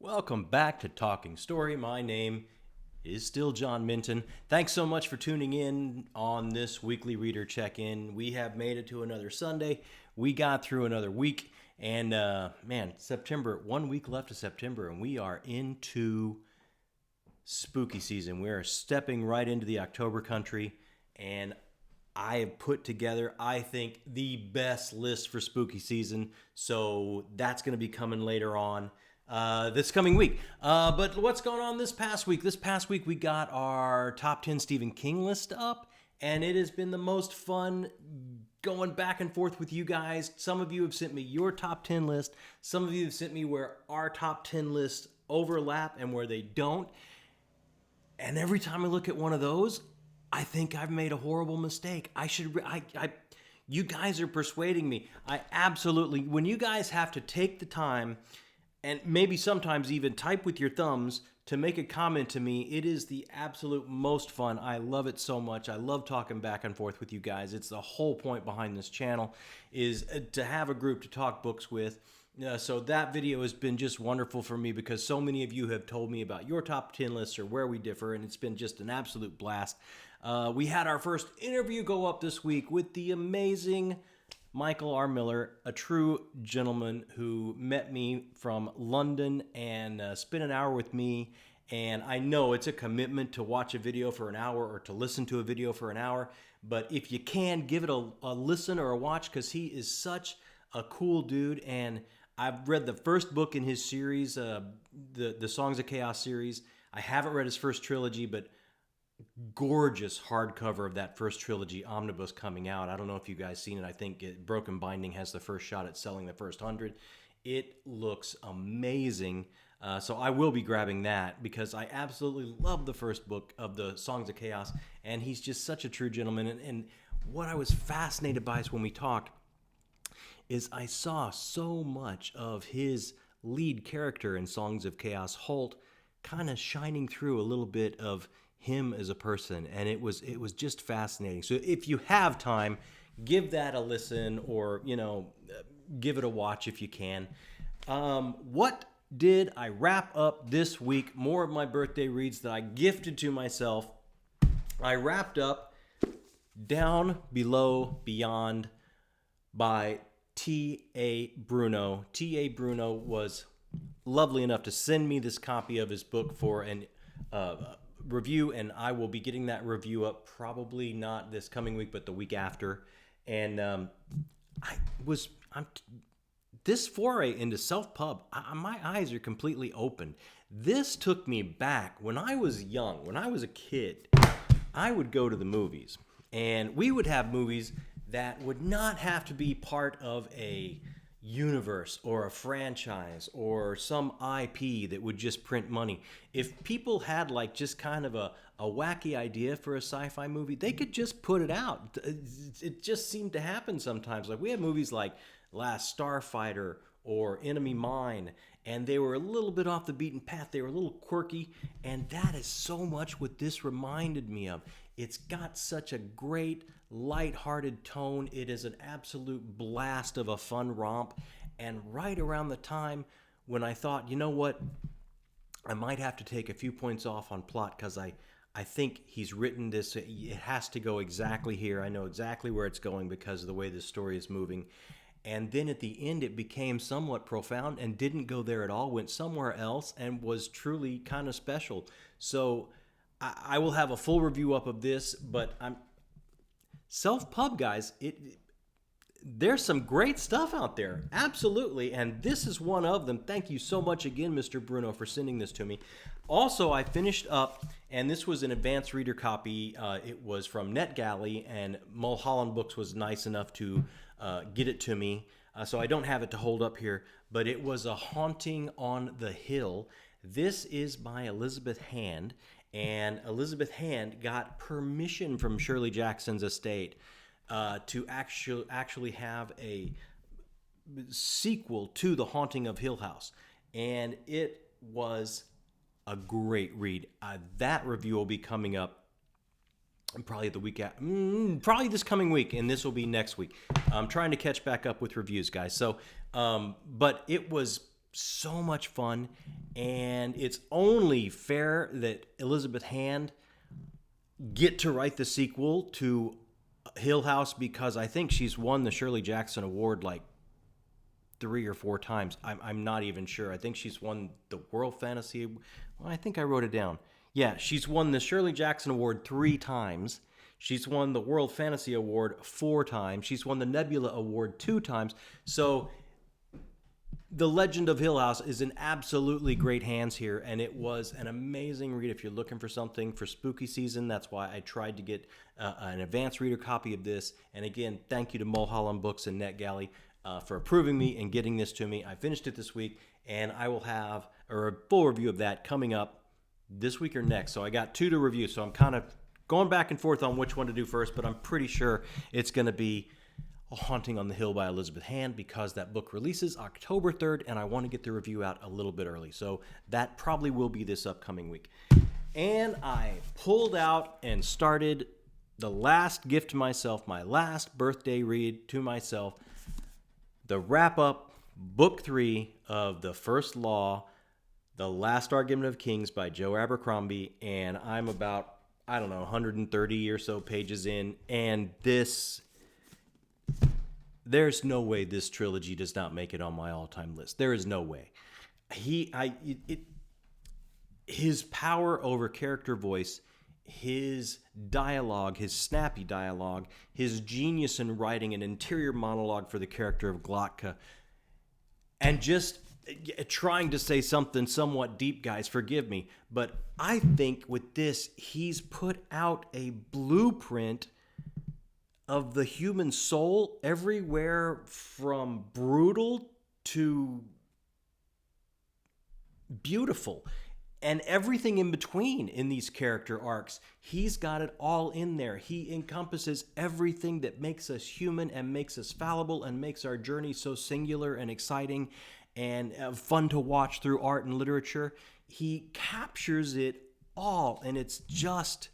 Welcome back to Talking Story. My name is still John Minton. Thanks so much for tuning in on this weekly reader check-in. We have made it to another Sunday. We got through another week, and September, 1 week left of September, and we are into spooky season. We are stepping right into the October country, and I have put together, I think, the best list for spooky season. So that's going to be coming later on this coming week. But what's going on this past week? This past week we got our top 10 Stephen King list up, and it has been the most fun going back and forth with you guys. Some of you have sent me your top 10 list. Some of you have sent me where our top 10 lists overlap and where they don't. And every time I look at one of those, I think I've made a horrible mistake. You guys are persuading me. I absolutely, when you guys have to take the time and maybe sometimes even type with your thumbs to make a comment to me, it is the absolute most fun. I love it so much. I love talking back and forth with you guys. It's the whole point behind this channel is to have a group to talk books with. So that video has been just wonderful for me because so many of you have told me about your top 10 lists or where we differ, and it's been just an absolute blast. We had our first interview go up this week with the amazing Michael R. Miller, a true gentleman who met me from London and spent an hour with me. And I know it's a commitment to watch a video for an hour or to listen to a video for an hour, but if you can, give it a listen or a watch because he is such a cool dude. And I've read the first book in his series, the Songs of Chaos series. I haven't read his first trilogy, but gorgeous hardcover of that first trilogy omnibus coming out. I don't know if you guys seen it. I think Broken Binding has the first shot at selling the first 100. It looks amazing. So I will be grabbing that because I absolutely love the first book of the Songs of Chaos, and he's just such a true gentleman. And what I was fascinated by is when we talked is I saw so much of his lead character in Songs of Chaos, Holt, kind of shining through a little bit of him as a person, and it was just fascinating. So if you have time, give that a listen, or give it a watch if you can. What did I wrap up this week? More of my birthday reads that I gifted to myself. I wrapped up Down Below Beyond by T.A. Bruno. T.A. Bruno was lovely enough to send me this copy of his book for an review, and I will be getting that review up probably not this coming week, but the week after. And this foray into self-pub, my eyes are completely open. This took me back when I was young, when I was a kid. I would go to the movies, and we would have movies that would not have to be part of a universe or a franchise or some IP that would just print money. If people had like just kind of a wacky idea for a sci-fi movie, they could just put it out. It just seemed to happen sometimes. Like we had movies like Last Starfighter or Enemy Mine, and they were a little bit off the beaten path. They were a little quirky, and that is so much what this reminded me of. It's got such a great light-hearted tone. It is an absolute blast of a fun romp. And right around the time when I thought, you know what, I might have to take a few points off on plot because I think he's written this, it has to go exactly here. I know exactly where it's going because of the way this story is moving. And then at the end, it became somewhat profound and didn't go there at all, went somewhere else and was truly kind of special. So I will have a full review up of this, but self-pub, guys, there's some great stuff out there. Absolutely. And this is one of them. Thank you so much again, Mr. Bruno, for sending this to me. Also, I finished up, and this was an advanced reader copy. It was from NetGalley, and Mulholland Books was nice enough to get it to me. So I don't have it to hold up here, but it was A Haunting on the Hill. This is by Elizabeth Hand, and Elizabeth Hand got permission from Shirley Jackson's estate to actually have a sequel to The Haunting of Hill House, and it was a great read. That review will be coming up probably the week probably this coming week, and this will be next week. I'm trying to catch back up with reviews, guys. So, but it was so much fun, and it's only fair that Elizabeth Hand get to write the sequel to Hill House, because I think she's won the Shirley Jackson Award like 3 or 4 times. I'm not even sure. I think she's won the World Fantasy. Well, I think I wrote it down. Yeah, she's won the Shirley Jackson Award 3 times. She's won the World Fantasy Award 4 times. She's won the Nebula Award 2 times. So The Legend of Hill House is in absolutely great hands here, and it was an amazing read if you're looking for something for spooky season. That's why I tried to get an advanced reader copy of this. And again, thank you to Mulholland Books and NetGalley for approving me and getting this to me. I finished it this week, and I will have a full review of that coming up this week or next. So I got 2 to review, so I'm kind of going back and forth on which one to do first, but I'm pretty sure it's going to be A Haunting on the Hill by Elizabeth Hand, because that book releases October 3rd, and I want to get the review out a little bit early. So that probably will be this upcoming week. And I pulled out and started the last gift to myself, my last birthday read to myself, the wrap-up, Book 3 of The First Law, The Last Argument of Kings by Joe Abercrombie, and I'm about, 130 or so pages in, and there's no way this trilogy does not make it on my all-time list. There is no way. His power over character voice, his dialogue, his snappy dialogue, his genius in writing an interior monologue for the character of Glotka, and just trying to say something somewhat deep, guys, forgive me, but I think with this, he's put out a blueprint of the human soul, everywhere from brutal to beautiful, and everything in between in these character arcs. He's got it all in there. He encompasses everything that makes us human and makes us fallible and makes our journey so singular and exciting and fun to watch through art and literature. He captures it all, and it's just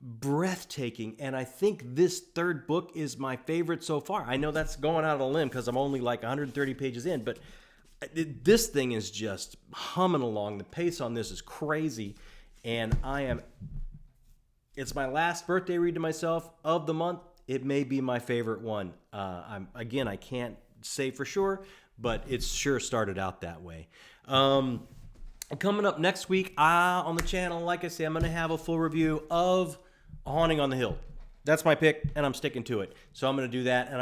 breathtaking. And I think this 3rd book is my favorite so far. I know that's going out on a limb because I'm only like 130 pages in, but this thing is just humming along. The pace on this is crazy, and it's my last birthday read to myself of the month. It may be my favorite one. I can't say for sure, but it's sure started out that way. Coming up next week on the channel, like I say, I'm going to have a full review of A Haunting on the Hill. That's my pick, and I'm sticking to it. So I'm going to do that. And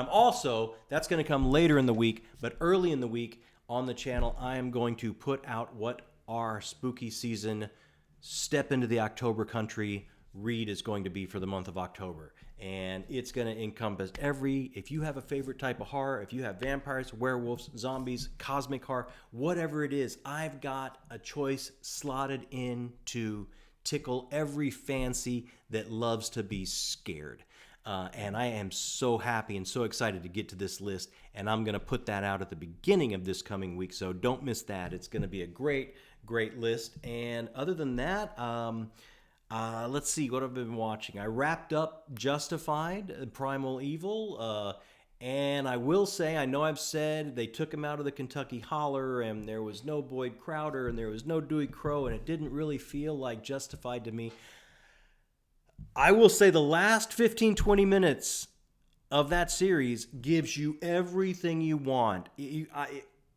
that's going to come later in the week, but early in the week on the channel, I am going to put out what our spooky season step into the October country read is going to be for the month of October. And it's going to encompass if you have a favorite type of horror, if you have vampires, werewolves, zombies, cosmic horror, whatever it is, I've got a choice slotted in to tickle every fancy that loves to be scared. And I am so happy and so excited to get to this list, and I'm going to put that out at the beginning of this coming week, so don't miss that. It's going to be a great, great list. And other than that, let's see what I've been watching. I wrapped up Justified, Primal Evil, and I will say, I know I've said they took him out of the Kentucky Holler, and there was no Boyd Crowder, and there was no Dewey Crow, and it didn't really feel like Justified to me. I will say the last 15-20 minutes of that series gives you everything you want.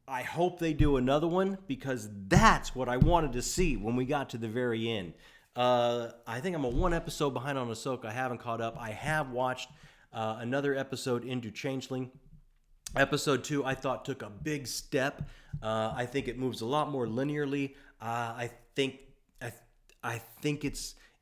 I hope they do another one, because that's what I wanted to see when we got to the very end. I think I'm 1 episode behind on Ahsoka. I haven't caught up. I have watched another episode into Changeling. Episode 2, I thought, took a big step. I think it moves a lot more linearly. I think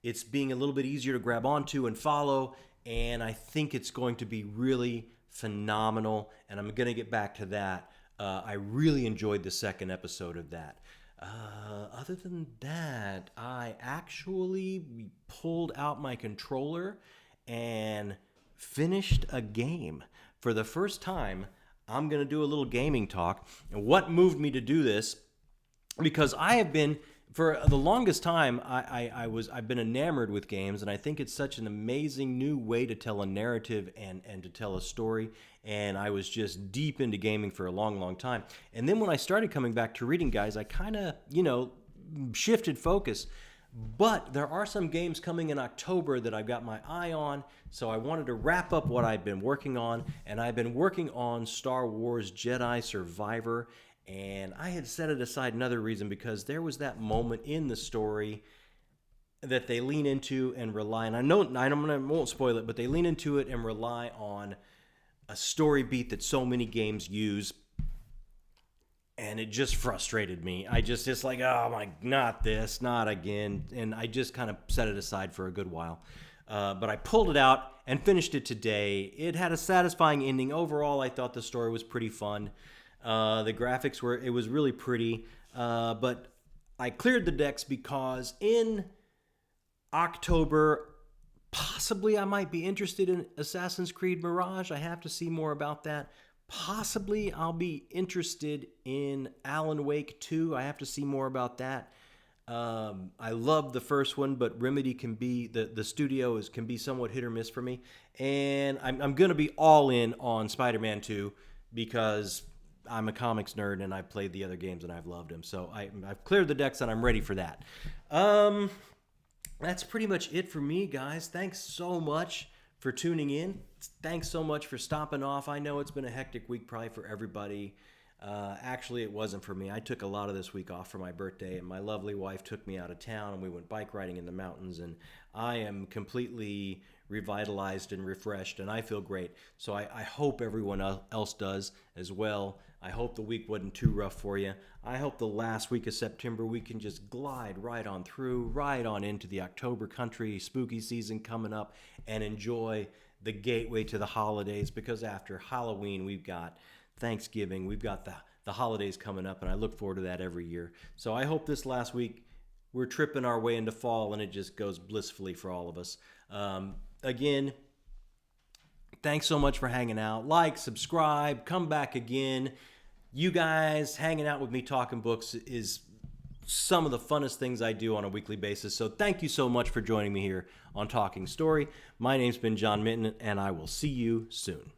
it's being a little bit easier to grab onto and follow, and I think it's going to be really phenomenal, and I'm going to get back to that. I really enjoyed the 2nd episode of that. Other than that, I actually pulled out my controller and finished a game. For the first time, I'm going to do a little gaming talk. And what moved me to do this? Because I have been For the longest time, I've been enamored with games, and I think it's such an amazing new way to tell a narrative and to tell a story. And I was just deep into gaming for a long, long time. And then when I started coming back to reading, guys, I kind of shifted focus. But there are some games coming in October that I've got my eye on, so I wanted to wrap up what I've been working on, and I've been working on Star Wars Jedi Survivor. And I had set it aside another reason because there was that moment in the story that they lean into and rely on. I won't spoil it, but they lean into it and rely on a story beat that so many games use. And it just frustrated me. It's like, oh my, not this, not again. And I just kind of set it aside for a good while. But I pulled it out and finished it today. It had a satisfying ending. Overall, I thought the story was pretty fun. The graphics it was really pretty. But I cleared the decks because in October, possibly I might be interested in Assassin's Creed Mirage. I have to see more about that. Possibly I'll be interested in Alan Wake 2. I have to see more about that. I love the first one, but Remedy can be, the studio can be somewhat hit or miss for me. And I'm going to be all in on Spider-Man 2 because I'm a comics nerd and I've played the other games and I've loved them. So I've cleared the decks and I'm ready for that. That's pretty much it for me, guys. Thanks so much for tuning in. Thanks so much for stopping off. I know it's been a hectic week probably for everybody. Actually, it wasn't for me. I took a lot of this week off for my birthday, and my lovely wife took me out of town, and we went bike riding in the mountains, and I am completely revitalized and refreshed, and I feel great. So I hope everyone else does as well. I hope the week wasn't too rough for you. I hope the last week of September we can just glide right on through, right on into the October country, spooky season coming up, and enjoy the gateway to the holidays, because after Halloween we've got Thanksgiving, we've got the holidays coming up, and I look forward to that every year. So I hope this last week we're tripping our way into fall and it just goes blissfully for all of us. Again, thanks so much for hanging out. Like, subscribe, come back again. You guys hanging out with me talking books is some of the funnest things I do on a weekly basis. So thank you so much for joining me here on Talking Story. My name's been John Minton, and I will see you soon.